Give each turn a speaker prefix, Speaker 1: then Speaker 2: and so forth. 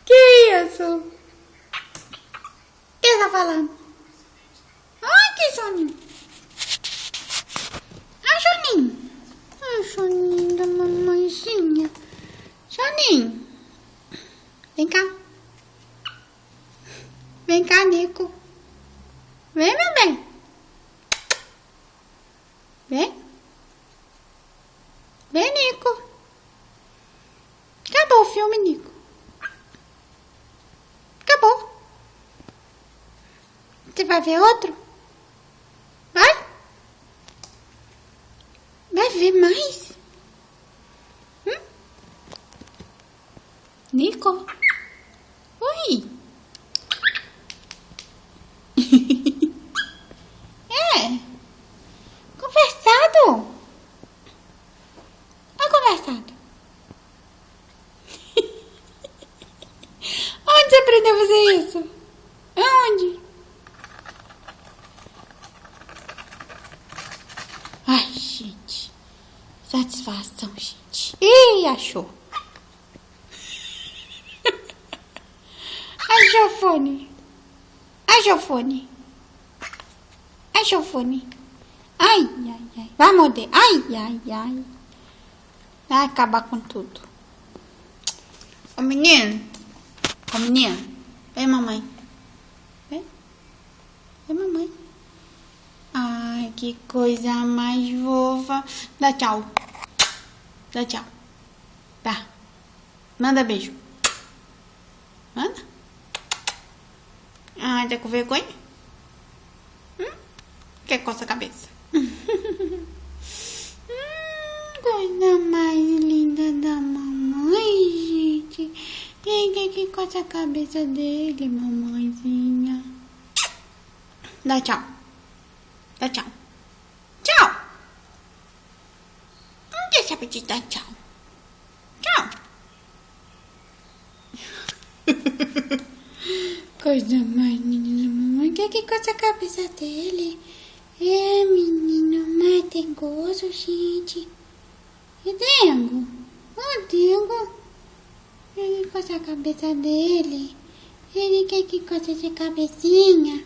Speaker 1: Que isso? O que tá falando? Ai, que soninho. Ai, soninho. Ai, soninho da mamãezinha. Soninho. Vem cá. Vem cá, Nico. Vem, meu bem. Vem. Vem, Nico. Acabou o filme, Nico. Acabou. Você vai ver outro? Vai? Vai ver mais? Nico? Oi. É. Conversado. Olha conversado. Onde você aprendeu a fazer isso? Onde? Ai, gente. Satisfação, gente. Ih, achou. Ai, Giofone. Ai, Giofone. Ai, Giofone. Ai, ai, ai. Vai morder. Ai, ai, ai. Vai acabar com tudo. Ô, menino. Ô, menino. Vem, mamãe. Vem. Vem, mamãe. Ai, que coisa mais fofa. Dá tchau. Dá tchau. Tá. Manda beijo. Manda. Ai, tá com vergonha? Quer coça a cabeça? Coisa mais linda da mamãe, gente. Quem quer que coça a cabeça dele, mamãezinha? Dá tchau. Dá tchau. Tchau. Não deixa eu te dar tchau. Tchau. Coisa mais linda da mamãe. Quer que coça a cabeça dele? É, menino mais dengoso, gente. E Dengo? Ô, Dengo. Ele coça a cabeça dele. Ele quer que coça essa cabecinha.